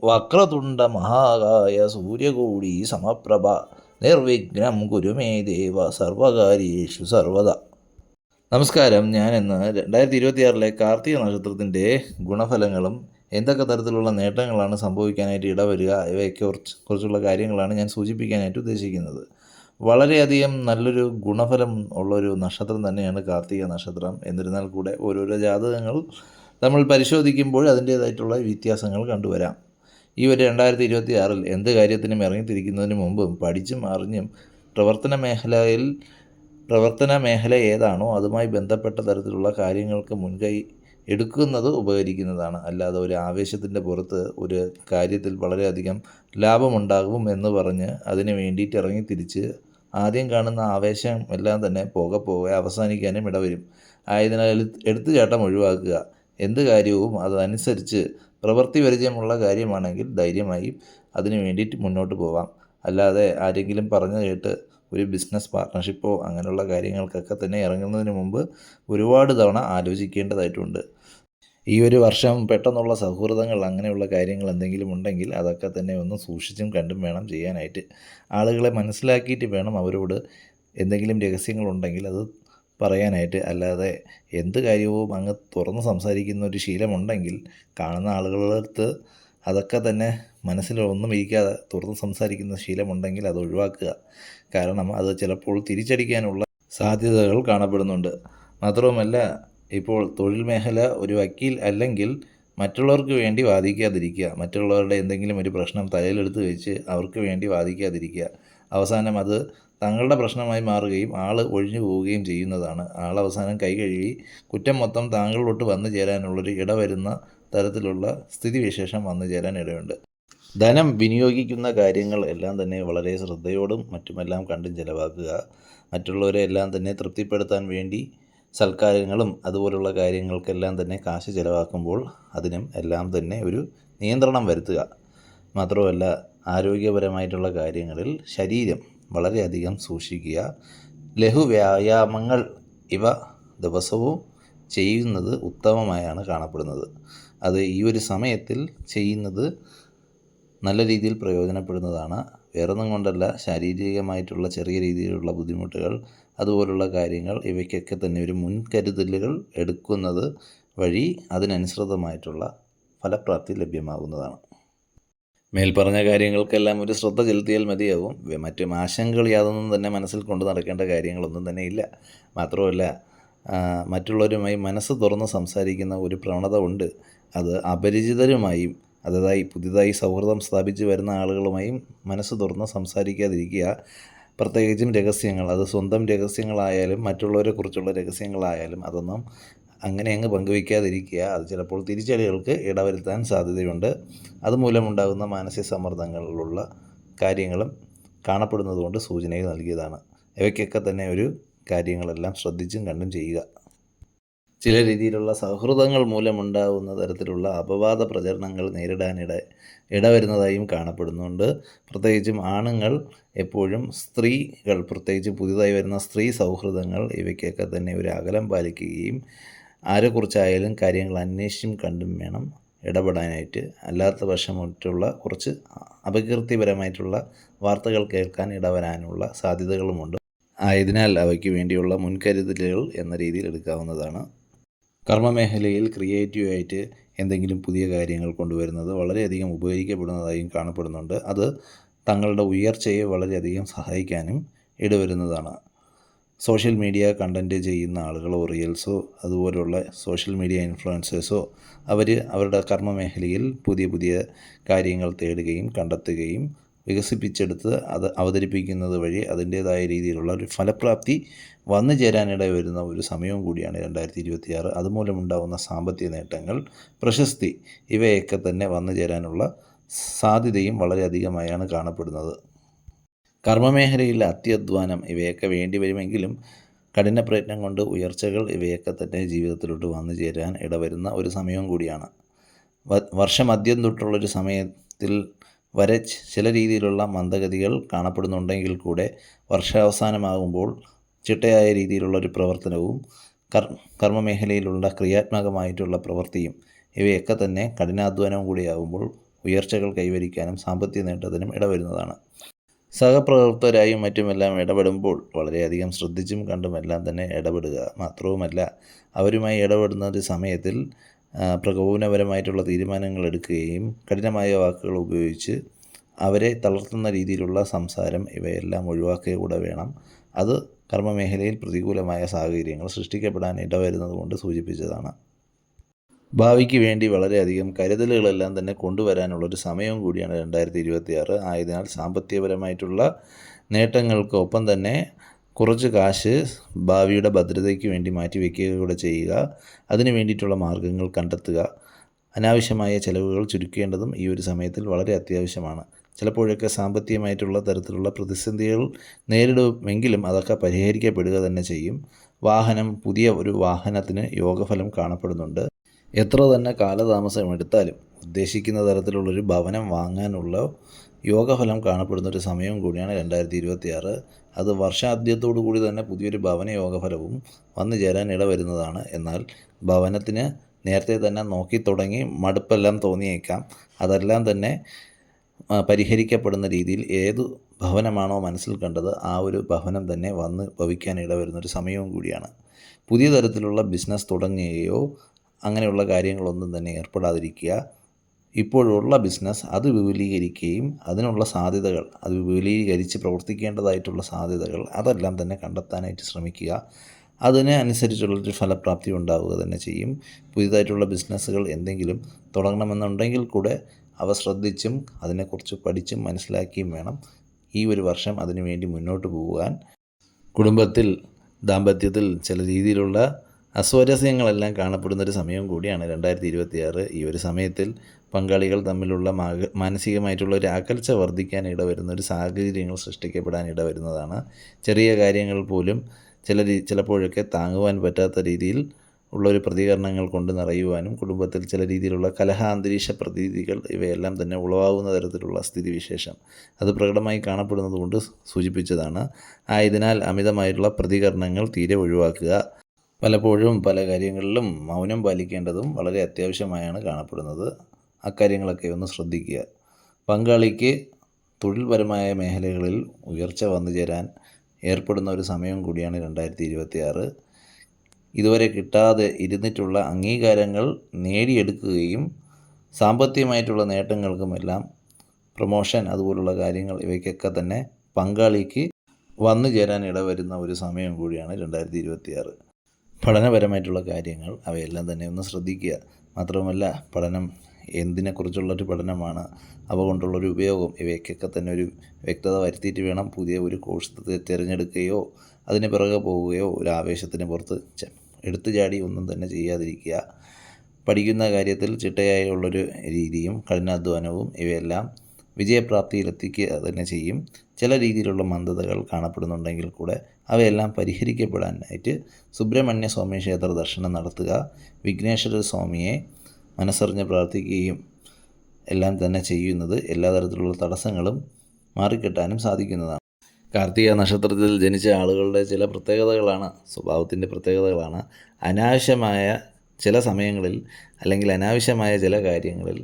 വക്രതുണ്ട മഹാകായ സൂര്യകോടി സമപ്രഭ നിർവിഘ്നം കുരു മേ ദേവ സർവകാര്യേഷു സർവദ. നമസ്കാരം. ഞാനിന്ന് 2026 കാർത്തിക നക്ഷത്രത്തിൻ്റെ ഗുണഫലങ്ങളും എന്തൊക്കെ തരത്തിലുള്ള നേട്ടങ്ങളാണ് സംഭവിക്കാനായിട്ട് ഇടവരിക ഇവയൊക്കെ കുറിച്ചുള്ള കാര്യങ്ങളാണ് ഞാൻ സൂചിപ്പിക്കാനായിട്ട് ഉദ്ദേശിക്കുന്നത്. വളരെയധികം നല്ലൊരു ഗുണഫലം ഉള്ളൊരു നക്ഷത്രം തന്നെയാണ് കാർത്തിക നക്ഷത്രം. എന്നിരുന്നാൽ കൂടെ ഓരോരോ ജാതകങ്ങൾ നമ്മൾ പരിശോധിക്കുമ്പോൾ അതിൻ്റേതായിട്ടുള്ള വ്യത്യാസങ്ങൾ കണ്ടുവരാം. ഈ ഒരു 2026 എന്ത് കാര്യത്തിനും ഇറങ്ങിത്തിരിക്കുന്നതിന് മുമ്പും പഠിച്ചും അറിഞ്ഞും പ്രവർത്തന മേഖല ഏതാണോ അതുമായി ബന്ധപ്പെട്ട തരത്തിലുള്ള കാര്യങ്ങൾക്ക് മുൻകൈ എടുക്കുന്നത് ഉപകരിക്കുന്നതാണ്. അല്ലാതെ ഒരു ആവേശത്തിൻ്റെ പുറത്ത് ഒരു കാര്യത്തിൽ വളരെയധികം ലാഭമുണ്ടാകും എന്ന് പറഞ്ഞ് അതിന് വേണ്ടിയിട്ട് ഇറങ്ങിത്തിരിച്ച് ആദ്യം കാണുന്ന ആവേശം എല്ലാം തന്നെ പോകെ അവസാനിക്കാനും ഇടവരും. ആയതിനാൽ എടുത്തുചാട്ടം ഒഴിവാക്കുക. എന്ത് കാര്യവും അതനുസരിച്ച് പ്രവൃത്തി പരിചയമുള്ള കാര്യമാണെങ്കിൽ ധൈര്യമായി അതിന് വേണ്ടിയിട്ട് മുന്നോട്ട് പോവാം. അല്ലാതെ ആരെങ്കിലും പറഞ്ഞു കേട്ട് ഒരു ബിസിനസ് പാർട്ട്ണർഷിപ്പോ അങ്ങനെയുള്ള കാര്യങ്ങൾക്കൊക്കെ തന്നെ ഇറങ്ങുന്നതിന് മുമ്പ് ഒരുപാട് തവണ ആലോചിക്കേണ്ടതായിട്ടുണ്ട്. ഈ ഒരു വർഷം പെട്ടെന്നുള്ള സൗഹൃദങ്ങൾ അങ്ങനെയുള്ള കാര്യങ്ങൾ എന്തെങ്കിലും ഉണ്ടെങ്കിൽ അതൊക്കെ തന്നെ ഒന്ന് സൂക്ഷിച്ചും കണ്ടും വേണം ചെയ്യാനായിട്ട്. ആളുകളെ മനസ്സിലാക്കിയിട്ട് വേണം അവരോട് എന്തെങ്കിലും രഹസ്യങ്ങളുണ്ടെങ്കിൽ അത് പറയാനായിട്ട്. അല്ലാതെ എന്ത് കാര്യവും അങ്ങ് തുറന്ന് സംസാരിക്കുന്ന ഒരു ശീലമുണ്ടെങ്കിൽ കാണുന്ന ആളുകളുടെ അടുത്ത് അതൊക്കെ തന്നെ മനസ്സിലൊന്നും ഇരിക്കാതെ തുറന്ന് സംസാരിക്കുന്ന ശീലമുണ്ടെങ്കിൽ അത് ഒഴിവാക്കുക. കാരണം അത് ചിലപ്പോൾ തിരിച്ചടിക്കാനുള്ള സാധ്യതകൾ കാണപ്പെടുന്നുണ്ട്. മാത്രവുമല്ല, ഇപ്പോൾ തൊഴിൽ മേഖല ഒരു വക്കീൽ അല്ലെങ്കിൽ മറ്റുള്ളവർക്ക് വേണ്ടി വാദിക്കാതിരിക്കുക. മറ്റുള്ളവരുടെ എന്തെങ്കിലും ഒരു പ്രശ്നം തലയിലെടുത്ത് വെച്ച് അവർക്ക് വേണ്ടി വാദിക്കാതിരിക്കുക. അവസാനം അത് തങ്ങളുടെ പ്രശ്നമായി മാറുകയും ആൾ ഒഴിഞ്ഞു പോവുകയും ചെയ്യുന്നതാണ്. അവസാനം കൈ കഴുകി കുറ്റം മൊത്തം താങ്കളിലോട്ട് വന്നു ചേരാനുള്ളൊരു ഇടവരുന്ന തരത്തിലുള്ള സ്ഥിതിവിശേഷം വന്നു ചേരാൻ ഇടയുണ്ട്. ധനം വിനിയോഗിക്കുന്ന കാര്യങ്ങൾ എല്ലാം തന്നെ വളരെ ശ്രദ്ധയോടും മറ്റുമെല്ലാം കണ്ടും ചിലവാക്കുക. മറ്റുള്ളവരെ എല്ലാം തന്നെ തൃപ്തിപ്പെടുത്താൻ വേണ്ടി സൽക്കാരങ്ങളും അതുപോലുള്ള കാര്യങ്ങൾക്കെല്ലാം തന്നെ കാശ് ചിലവാക്കുമ്പോൾ അതിനും എല്ലാം തന്നെ ഒരു നിയന്ത്രണം വരുത്തുക. മാത്രമല്ല, ആരോഗ്യപരമായിട്ടുള്ള കാര്യങ്ങളിൽ ശരീരം വളരെയധികം സൂക്ഷിക്കുക. ലഘുവ്യായാമങ്ങൾ ഇവ ദിവസവും ചെയ്യുന്നത് ഉത്തമമായാണ് കാണപ്പെടുന്നത്. അത് ഈ ഒരു സമയത്തിൽ ചെയ്യുന്നത് നല്ല രീതിയിൽ പ്രയോജനപ്പെടുന്നതാണ്. വേറൊന്നും കൊണ്ടല്ല, ശാരീരികമായിട്ടുള്ള ചെറിയ രീതിയിലുള്ള ബുദ്ധിമുട്ടുകൾ അതുപോലുള്ള കാര്യങ്ങൾ ഇവയ്ക്കൊക്കെ തന്നെ ഒരു മുൻകരുതലുകൾ എടുക്കുന്നത് വഴി അതിനനുസൃതമായിട്ടുള്ള ഫലപ്രാപ്തി ലഭ്യമാകുന്നതാണ്. മേൽപ്പറഞ്ഞ കാര്യങ്ങൾക്കെല്ലാം ഒരു ശ്രദ്ധ ചെലുത്തിയാൽ മതിയാവും. മറ്റു ആശങ്കകൾ യാതൊന്നും തന്നെ മനസ്സിൽ കൊണ്ട് നടക്കേണ്ട കാര്യങ്ങളൊന്നും തന്നെ ഇല്ല. മാത്രമല്ല, മറ്റുള്ളവരുമായി മനസ്സ് തുറന്ന് സംസാരിക്കുന്ന ഒരു പ്രവണത ഉണ്ട്. അത് അപരിചിതരുമായും പുതിയതായി സൗഹൃദം സ്ഥാപിച്ച് വരുന്ന ആളുകളുമായും മനസ്സ് തുറന്ന് സംസാരിക്കാതിരിക്കുക. പ്രത്യേകിച്ചും രഹസ്യങ്ങൾ, അത് സ്വന്തം രഹസ്യങ്ങളായാലും മറ്റുള്ളവരെക്കുറിച്ചുള്ള രഹസ്യങ്ങളായാലും അതൊന്നും അങ്ങനെ അങ്ങ് പങ്കുവയ്ക്കാതിരിക്കുക. അത് ചിലപ്പോൾ തിരിച്ചടികൾക്ക് ഇടവരുത്താൻ സാധ്യതയുണ്ട്. അതുമൂലമുണ്ടാകുന്ന മാനസിക സമ്മർദ്ദങ്ങളിലുള്ള കാര്യങ്ങളും കാണപ്പെടുന്നതുകൊണ്ട് സൂചനകൾ നൽകിയതാണ്. ഇവയ്ക്കൊക്കെ തന്നെ ഒരു കാര്യങ്ങളെല്ലാം ശ്രദ്ധിച്ചും കണ്ടും ചെയ്യുക. ചില രീതിയിലുള്ള സൗഹൃദങ്ങൾ മൂലമുണ്ടാകുന്ന തരത്തിലുള്ള അപവാദ പ്രചരണങ്ങൾ ഇടവരുന്നതായും കാണപ്പെടുന്നുണ്ട്. പ്രത്യേകിച്ചും ആണുങ്ങൾ എപ്പോഴും സ്ത്രീകൾ, പ്രത്യേകിച്ച് പുതിയതായി വരുന്ന സ്ത്രീ സൗഹൃദങ്ങൾ ഇവയ്ക്കൊക്കെ തന്നെ ഒരു അകലം പാലിക്കുകയും ആരെക്കുറിച്ചായാലും കാര്യങ്ങൾ അന്വേഷിച്ചും കണ്ടും വേണം ഇടപെടാനായിട്ട്. അല്ലാത്ത പക്ഷം മറ്റുള്ള കുറച്ച് അപകീർത്തിപരമായിട്ടുള്ള വാർത്തകൾ കേൾക്കാൻ ഇടവരാനുള്ള സാധ്യതകളുമുണ്ട്. ആയതിനാൽ അവയ്ക്ക് വേണ്ടിയുള്ള മുൻകരുതലുകൾ എന്ന രീതിയിൽ എടുക്കാവുന്നതാണ്. കർമ്മമേഖലയിൽ ക്രിയേറ്റീവായിട്ട് എന്തെങ്കിലും പുതിയ കാര്യങ്ങൾ കൊണ്ടുവരുന്നത് വളരെയധികം ഉപകരിക്കപ്പെടുന്നതായും കാണപ്പെടുന്നുണ്ട്. അത് തങ്ങളുടെ ഉയർച്ചയെ വളരെയധികം സഹായിക്കാനും ഇടവരുന്നതാണ്. സോഷ്യൽ മീഡിയ കണ്ടൻറ്റ് ചെയ്യുന്ന ആളുകളോ റീൽസോ അതുപോലുള്ള സോഷ്യൽ മീഡിയ ഇൻഫ്ലുവൻസേഴ്സോ അവരുടെ കർമ്മമേഖലയിൽ പുതിയ കാര്യങ്ങൾ തേടുകയും കണ്ടെത്തുകയും വികസിപ്പിച്ചെടുത്ത് അത് അവതരിപ്പിക്കുന്നത് വഴി അതിൻ്റേതായ രീതിയിലുള്ള ഒരു ഫലപ്രാപ്തി വന്നു ചേരാനിട വരുന്ന ഒരു സമയവും കൂടിയാണ് 2026. അതുമൂലമുണ്ടാകുന്ന സാമ്പത്തിക നേട്ടങ്ങൾ, പ്രശസ്തി ഇവയൊക്കെ തന്നെ വന്നു ചേരാനുള്ള സാധ്യതയും വളരെയധികമായാണ് കാണപ്പെടുന്നത്. കർമ്മമേഖലയിൽ അത്യധ്വാനം ഇവയൊക്കെ വേണ്ടി വരുമെങ്കിലും കഠിന പ്രയത്നം കൊണ്ട് ഉയർച്ചകൾ ഇവയൊക്കെ തന്നെ ജീവിതത്തിലോട്ട് വന്നു ചേരാൻ ഇടവരുന്ന ഒരു സമയവും കൂടിയാണ്. വർഷമദ്യം തൊട്ടുള്ളൊരു സമയത്തിൽ വരെ ചില രീതിയിലുള്ള മന്ദഗതികൾ കാണപ്പെടുന്നുണ്ടെങ്കിൽ കൂടെ വർഷാവസാനമാകുമ്പോൾ ചിട്ടയായ രീതിയിലുള്ളൊരു പ്രവർത്തനവും കർമ്മമേഖലയിലുള്ള ക്രിയാത്മകമായിട്ടുള്ള പ്രവൃത്തിയും ഇവയൊക്കെ തന്നെ കഠിനാധ്വാനവും കൂടിയാകുമ്പോൾ ഉയർച്ചകൾ കൈവരിക്കാനും സാമ്പത്തിക നേട്ടത്തിനും ഇടവരുന്നതാണ്. സഹപ്രവർത്തകരായും മറ്റുമെല്ലാം ഇടപെടുമ്പോൾ വളരെയധികം ശ്രദ്ധിച്ചും കണ്ടുമെല്ലാം തന്നെ ഇടപെടുക. മാത്രവുമല്ല, അവരുമായി ഇടപെടുന്ന ഒരു സമയത്തിൽ പ്രകോപനപരമായിട്ടുള്ള തീരുമാനങ്ങൾ എടുക്കുകയും കഠിനമായ വാക്കുകൾ ഉപയോഗിച്ച് അവരെ തളർത്തുന്ന രീതിയിലുള്ള സംസാരം ഇവയെല്ലാം ഒഴിവാക്കുക കൂടെ വേണം. അത് കർമ്മമേഖലയിൽ പ്രതികൂലമായ സാഹചര്യങ്ങൾ സൃഷ്ടിക്കപ്പെടാൻ ഇടവരുന്നത് കൊണ്ട് സൂചിപ്പിച്ചതാണ്. ഭാവിക്ക് വേണ്ടി വളരെയധികം കരുതലുകളെല്ലാം തന്നെ കൊണ്ടുവരാനുള്ളൊരു സമയവും കൂടിയാണ് 2026. ആയതിനാൽ സാമ്പത്തികപരമായിട്ടുള്ള നേട്ടങ്ങൾക്കൊപ്പം തന്നെ കുറച്ച് കാശ് ഭാവിയുടെ ഭദ്രതയ്ക്ക് വേണ്ടി മാറ്റിവെക്കുക കൂടെ ചെയ്യുക. അതിനു വേണ്ടിയിട്ടുള്ള മാർഗ്ഗങ്ങൾ കണ്ടെത്തുക. അനാവശ്യമായ ചിലവുകൾ ചുരുക്കേണ്ടതും ഈ ഒരു സമയത്തിൽ വളരെ അത്യാവശ്യമാണ്. ചിലപ്പോഴൊക്കെ സാമ്പത്തികമായിട്ടുള്ള തരത്തിലുള്ള പ്രതിസന്ധികൾ നേരിടുമെങ്കിലും അതൊക്കെ പരിഹരിക്കപ്പെടുക തന്നെ ചെയ്യും. പുതിയ ഒരു വാഹനത്തിന് യോഗഫലം കാണപ്പെടുന്നുണ്ട്. എത്ര തന്നെ കാലതാമസം എടുത്താലും ഉദ്ദേശിക്കുന്ന തരത്തിലുള്ളൊരു ഭവനം വാങ്ങാനുള്ള യോഗഫലം കാണപ്പെടുന്നൊരു സമയവും കൂടിയാണ് 2026. അത് വർഷാദ്യത്തോടു കൂടി തന്നെ പുതിയൊരു ഭവന യോഗഫലവും വന്നു ചേരാൻ ഇടവരുന്നതാണ്. എന്നാൽ ഭവനത്തിന് നേരത്തെ തന്നെ നോക്കി തുടങ്ങി മടുപ്പെല്ലാം തോന്നിയേക്കാം. അതെല്ലാം തന്നെ പരിഹരിക്കപ്പെടുന്ന രീതിയിൽ ഏതു ഭവനമാണോ മനസ്സിൽ കണ്ടത് ആ ഒരു ഭവനം തന്നെ വന്ന് ഭവിക്കാൻ ഇടവരുന്നൊരു സമയവും കൂടിയാണ്. പുതിയ തരത്തിലുള്ള ബിസിനസ് തുടങ്ങുകയോ അങ്ങനെയുള്ള കാര്യങ്ങളൊന്നും തന്നെ ഏർപ്പെടാതിരിക്കുക. ഇപ്പോഴുള്ള ബിസിനസ് അത് വിപുലീകരിക്കുകയും അതിനുള്ള സാധ്യതകൾ, അത് വിപുലീകരിച്ച് പ്രവർത്തിക്കേണ്ടതായിട്ടുള്ള സാധ്യതകൾ അതെല്ലാം തന്നെ കണ്ടെത്താനായിട്ട് ശ്രമിക്കുക. അതിന് അനുസരിച്ചുള്ളൊരു ഫലപ്രാപ്തി ഉണ്ടാവുക തന്നെ ചെയ്യും. പുതിയതായിട്ടുള്ള ബിസിനസ്സുകൾ എന്തെങ്കിലും തുടങ്ങണമെന്നുണ്ടെങ്കിൽ കൂടെ അവ ശ്രദ്ധിച്ചും അതിനെക്കുറിച്ച് പഠിച്ചും മനസ്സിലാക്കിയും വേണം ഈ ഒരു വർഷം അതിനു വേണ്ടി മുന്നോട്ട് പോകാൻ. കുടുംബത്തിൽ, ദാമ്പത്യത്തിൽ ചില രീതിയിലുള്ള അസ്വാരസ്യങ്ങളെല്ലാം കാണപ്പെടുന്നൊരു സമയം കൂടിയാണ് 2026. ഈ ഒരു സമയത്തിൽ പങ്കാളികൾ തമ്മിലുള്ള മാനസികമായിട്ടുള്ള ഒരു അകൽച്ച വർദ്ധിക്കാൻ ഇടവരുന്ന ഒരു സാഹചര്യങ്ങൾ സൃഷ്ടിക്കപ്പെടാൻ ഇടവരുന്നതാണ്. ചെറിയ കാര്യങ്ങൾ പോലും ചിലപ്പോഴൊക്കെ താങ്ങുവാൻ പറ്റാത്ത രീതിയിൽ ഉള്ളൊരു പ്രതികരണങ്ങൾ കൊണ്ട് നിറയുവാനും കുടുംബത്തിൽ ചില രീതിയിലുള്ള കലഹാന്തരീക്ഷ പ്രതീതികൾ ഇവയെല്ലാം തന്നെ ഉളവാകുന്ന തരത്തിലുള്ള സ്ഥിതിവിശേഷം അത് പ്രകടമായി കാണപ്പെടുന്നത് കൊണ്ട് സൂചിപ്പിച്ചതാണ്. ആയതിനാൽ അമിതമായിട്ടുള്ള പ്രതികരണങ്ങൾ തീരെ ഒഴിവാക്കുക. പലപ്പോഴും പല കാര്യങ്ങളിലും മൗനം പാലിക്കേണ്ടതും വളരെ അത്യാവശ്യമായാണ് കാണപ്പെടുന്നത്. അക്കാര്യങ്ങളൊക്കെ ഒന്ന് ശ്രദ്ധിക്കുക. പങ്കാളിക്ക് തൊഴിൽപരമായ മേഖലകളിൽ ഉയർച്ച വന്നു ചേരാൻ ഏർപ്പെടുന്ന ഒരു സമയം കൂടിയാണ് 2026. ഇതുവരെ കിട്ടാതെ ഇരുന്നിട്ടുള്ള അംഗീകാരങ്ങൾ നേടിയെടുക്കുകയും സാമ്പത്തികമായിട്ടുള്ള നേട്ടങ്ങൾക്കുമെല്ലാം പ്രൊമോഷൻ അതുപോലുള്ള കാര്യങ്ങൾ ഇവയ്ക്കൊക്കെ തന്നെ പങ്കാളിക്ക് വന്നു ചേരാൻ ഇടവരുന്ന ഒരു സമയം കൂടിയാണ് 2026. പഠനപരമായിട്ടുള്ള കാര്യങ്ങൾ അവയെല്ലാം തന്നെ ഒന്ന് ശ്രദ്ധിക്കുക. മാത്രവുമല്ല, പഠനം എന്തിനെക്കുറിച്ചുള്ളൊരു പഠനമാണ്, അവ കൊണ്ടുള്ളൊരു ഉപയോഗം ഇവയ്ക്കൊക്കെ തന്നെ ഒരു വ്യക്തത വരുത്തിയിട്ട് വേണം പുതിയ ഒരു കോഴ്സ് തിരഞ്ഞെടുക്കുകയോ അതിന് പിറകെ പോവുകയോ ഒരു ആവേശത്തിന് പുറത്ത് എടുത്തു ചാടി ഒന്നും തന്നെ ചെയ്യാതിരിക്കുക. പഠിക്കുന്ന കാര്യത്തിൽ ചിട്ടയായുള്ളൊരു രീതിയും കഠിനാധ്വാനവും ഇവയെല്ലാം വിജയപ്രാപ്തിയിലെത്തിക്കുക തന്നെ ചെയ്യും. ചില രീതിയിലുള്ള മന്ദതകൾ കാണപ്പെടുന്നുണ്ടെങ്കിൽ കൂടെ അവയെല്ലാം പരിഹരിക്കപ്പെടാനായിട്ട് സുബ്രഹ്മണ്യ സ്വാമി ക്ഷേത്ര ദർശനം നടത്തുക. വിഘ്നേശ്വര സ്വാമിയെ മനസ്സറിഞ്ഞ് പ്രാർത്ഥിക്കുകയും എല്ലാം തന്നെ ചെയ്യുന്നത് എല്ലാ തരത്തിലുള്ള തടസ്സങ്ങളും മാറിക്കിട്ടാനും സാധിക്കുന്നതാണ്. കാർത്തിക നക്ഷത്രത്തിൽ ജനിച്ച ആളുകളുടെ ചില പ്രത്യേകതകളാണ്, സ്വഭാവത്തിൻ്റെ പ്രത്യേകതകളാണ്. അനാവശ്യമായ ചില സമയങ്ങളിൽ അല്ലെങ്കിൽ അനാവശ്യമായ ചില കാര്യങ്ങളിൽ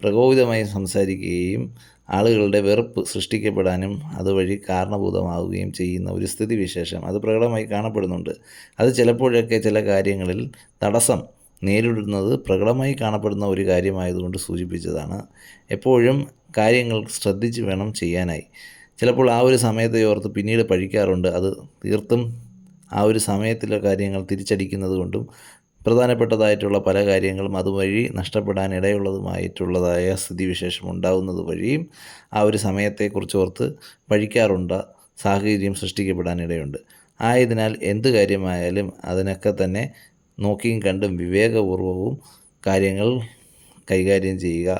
പ്രകോപിതമായി സംസാരിക്കുകയും ആളുകളുടെ വെറുപ്പ് സൃഷ്ടിക്കപ്പെടാനും അതുവഴി കാരണഭൂതമാവുകയും ചെയ്യുന്ന ഒരു സ്ഥിതിവിശേഷം അത് പ്രകടമായി കാണപ്പെടുന്നുണ്ട്. അത് ചിലപ്പോഴൊക്കെ ചില കാര്യങ്ങളിൽ തടസ്സം നേരിടുന്നത് പ്രകടമായി കാണപ്പെടുന്ന ഒരു കാര്യമായതുകൊണ്ട് സൂചിപ്പിച്ചതാണ്. എപ്പോഴും കാര്യങ്ങൾ ശ്രദ്ധിച്ച് വേണം ചെയ്യാനായി. ചിലപ്പോൾ ആ ഒരു സമയത്തെ ഓർത്ത് പിന്നീട് പഴിക്കാറുണ്ട്. അത് തീർത്തും ആ ഒരു സമയത്തിലെ കാര്യങ്ങൾ തിരിച്ചടിക്കുന്നത് കൊണ്ടും പ്രധാനപ്പെട്ടതായിട്ടുള്ള പല കാര്യങ്ങളും അതുവഴി നഷ്ടപ്പെടാൻ ഇടയുള്ളതുമായിട്ടുള്ളതായ സ്ഥിതിവിശേഷം ഉണ്ടാകുന്നത് വഴിയും ആ ഒരു സമയത്തെക്കുറിച്ച് ഓർത്ത് പഴിക്കാറുണ്ട്, സാഹചര്യം സൃഷ്ടിക്കപ്പെടാനിടയുണ്ട്. ആയതിനാൽ എന്ത് കാര്യമായാലും അതിനൊക്കെ തന്നെ നോക്കിയും കണ്ടും വിവേകപൂർവവും കാര്യങ്ങൾ കൈകാര്യം ചെയ്യുക.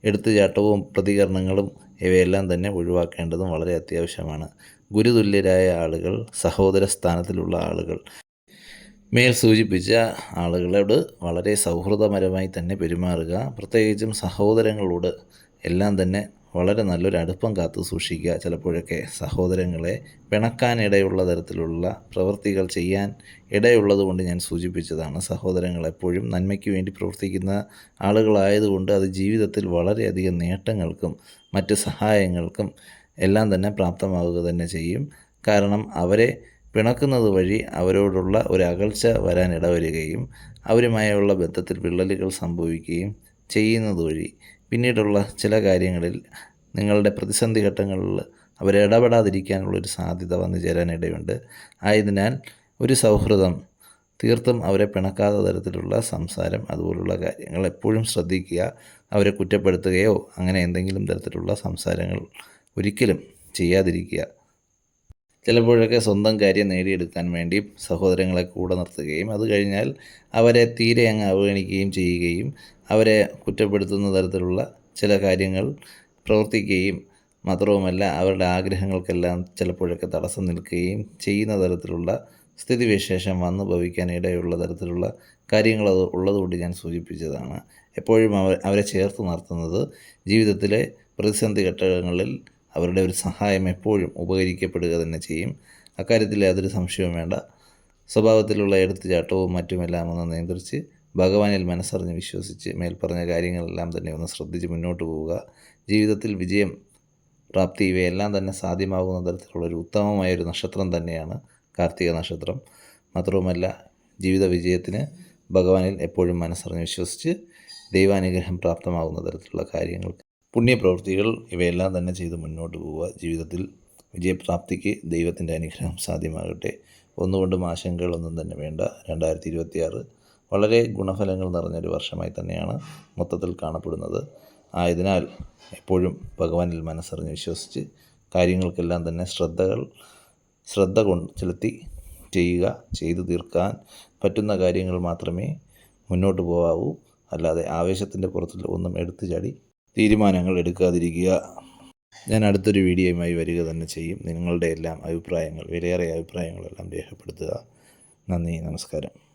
എടുത്തുചാട്ടവും പ്രതികരണങ്ങളും ഇവയെല്ലാം തന്നെ ഒഴിവാക്കേണ്ടതും വളരെ അത്യാവശ്യമാണ്. ഗുരുതുല്യരായ ആളുകൾ, സഹോദര സ്ഥാനത്തിലുള്ള ആളുകൾ, മേൽ സൂചിപ്പിച്ച ആളുകളോട് വളരെ സൗഹൃദപരമായി തന്നെ പെരുമാറുക. പ്രത്യേകിച്ചും സഹോദരങ്ങളോട് എല്ലാം തന്നെ വളരെ നല്ലൊരു അടുപ്പം കാത്തു സൂക്ഷിക്കുക. ചിലപ്പോഴൊക്കെ സഹോദരങ്ങളെ പിണക്കാനിടയുള്ള തരത്തിലുള്ള പ്രവൃത്തികൾ ചെയ്യാൻ ഇടയുള്ളതുകൊണ്ട് ഞാൻ സൂചിപ്പിച്ചതാണ്. സഹോദരങ്ങൾ എപ്പോഴും നന്മയ്ക്ക് വേണ്ടി പ്രവർത്തിക്കുന്ന ആളുകളായതുകൊണ്ട് അത് ജീവിതത്തിൽ വളരെയധികം നേട്ടങ്ങൾക്കും മറ്റ് സഹായങ്ങൾക്കും എല്ലാം തന്നെ പ്രാപ്തമാവുക തന്നെ ചെയ്യും. കാരണം അവരെ പിണക്കുന്നത് വഴി അവരോടുള്ള ഒരു അകൽച്ച വരാൻ ഇടവരികയും അവരുമായുള്ള ബന്ധത്തിൽ വിള്ളലുകൾ സംഭവിക്കുകയും ചെയ്യുന്നത് വഴി പിന്നീടുള്ള ചില കാര്യങ്ങളിൽ നിങ്ങളുടെ പ്രതിസന്ധി ഘട്ടങ്ങളിൽ അവരിടപെടാതിരിക്കാനുള്ളൊരു സാധ്യത വന്നു ചേരാനിടയുണ്ട്. ആയതിനാൽ ഒരു സൗഹൃദം തീർത്തും അവരെ പിണക്കാത്ത തരത്തിലുള്ള സംസാരം അതുപോലുള്ള കാര്യങ്ങൾ എപ്പോഴും ശ്രദ്ധിക്കുക. അവരെ കുറ്റപ്പെടുത്തുകയോ അങ്ങനെ എന്തെങ്കിലും തരത്തിലുള്ള സംസാരങ്ങൾ ഒരിക്കലും ചെയ്യാതിരിക്കുക. ചിലപ്പോഴൊക്കെ സ്വന്തം കാര്യം നേടിയെടുക്കാൻ വേണ്ടി സഹോദരങ്ങളെ കൂടെ നിർത്തുകയും അത് കഴിഞ്ഞാൽ അവരെ തീരെ അങ്ങ് അവഗണിക്കുകയും ചെയ്യുകയും അവരെ കുറ്റപ്പെടുത്തുന്ന തരത്തിലുള്ള ചില കാര്യങ്ങൾ പ്രവർത്തിക്കുകയും മാത്രവുമല്ല അവരുടെ ആഗ്രഹങ്ങൾക്കെല്ലാം ചിലപ്പോഴൊക്കെ തടസ്സം നിൽക്കുകയും ചെയ്യുന്ന തരത്തിലുള്ള സ്ഥിതിവിശേഷം വന്നു ഭവിക്കാൻ ഇടയുള്ള തരത്തിലുള്ള കാര്യങ്ങൾ അത് ഉള്ളതുകൊണ്ട് ഞാൻ സൂചിപ്പിച്ചതാണ്. എപ്പോഴും അവരെ ചേർത്ത് നിർത്തുന്നത് ജീവിതത്തിലെ പ്രതിസന്ധി ഘട്ടങ്ങളിൽ അവരുടെ ഒരു സഹായം എപ്പോഴും ഉപകരിക്കപ്പെടുക തന്നെ ചെയ്യും. അക്കാര്യത്തിൽ യാതൊരു സംശയവും വേണ്ട. സ്വഭാവത്തിലുള്ള എടുത്തുചാട്ടവും മറ്റുമെല്ലാം ഒന്ന് നിയന്ത്രിച്ച് ഭഗവാനിൽ മനസ്സറിഞ്ഞ് വിശ്വസിച്ച് മേൽപ്പറഞ്ഞ കാര്യങ്ങളെല്ലാം തന്നെ ഒന്ന് ശ്രദ്ധിച്ച് മുന്നോട്ട് പോവുക. ജീവിതത്തിൽ വിജയം, പ്രാപ്തി ഇവയെല്ലാം തന്നെ സാധ്യമാകുന്ന തരത്തിലുള്ളൊരു ഉത്തമമായൊരു നക്ഷത്രം തന്നെയാണ് കാർത്തിക നക്ഷത്രം. മാത്രവുമല്ല ജീവിത വിജയത്തിന് ഭഗവാനിൽ എപ്പോഴും മനസ്സറിഞ്ഞ് വിശ്വസിച്ച് ദൈവാനുഗ്രഹം പ്രാപ്തമാകുന്ന തരത്തിലുള്ള കാര്യങ്ങൾക്ക് പുണ്യപ്രവൃത്തികൾ ഇവയെല്ലാം തന്നെ ചെയ്ത് മുന്നോട്ട് പോവുക. ജീവിതത്തിൽ വിജയപ്രാപ്തിക്ക് ദൈവത്തിൻ്റെ അനുഗ്രഹം സാധ്യമാകട്ടെ. ഒന്നുകൊണ്ടും ആശങ്കകളൊന്നും തന്നെ വേണ്ട. 2026 വളരെ ഗുണഫലങ്ങൾ നിറഞ്ഞൊരു വർഷമായി തന്നെയാണ് മൊത്തത്തിൽ കാണപ്പെടുന്നത്. ആയതിനാൽ എപ്പോഴും ഭഗവാനിൽ മനസ്സറിഞ്ഞ് വിശ്വസിച്ച് കാര്യങ്ങൾക്കെല്ലാം തന്നെ ശ്രദ്ധ കൊണ്ട് ചെലുത്തി ചെയ്യുക. ചെയ്തു തീർക്കാൻ പറ്റുന്ന കാര്യങ്ങൾ മാത്രമേ മുന്നോട്ട് പോകാവൂ. അല്ലാതെ ആവേശത്തിൻ്റെ പുറത്തിൽ ഒന്നും എടുത്തു ചാടി തീരുമാനങ്ങൾ എടുക്കാതിരിക്കുക. ഞാൻ അടുത്തൊരു വീഡിയോയുമായി വരിക തന്നെ ചെയ്യും. നിങ്ങളുടെ എല്ലാം അഭിപ്രായങ്ങൾ, വിലയേറിയ അഭിപ്രായങ്ങളെല്ലാം രേഖപ്പെടുത്തുക. നന്ദി, നമസ്കാരം.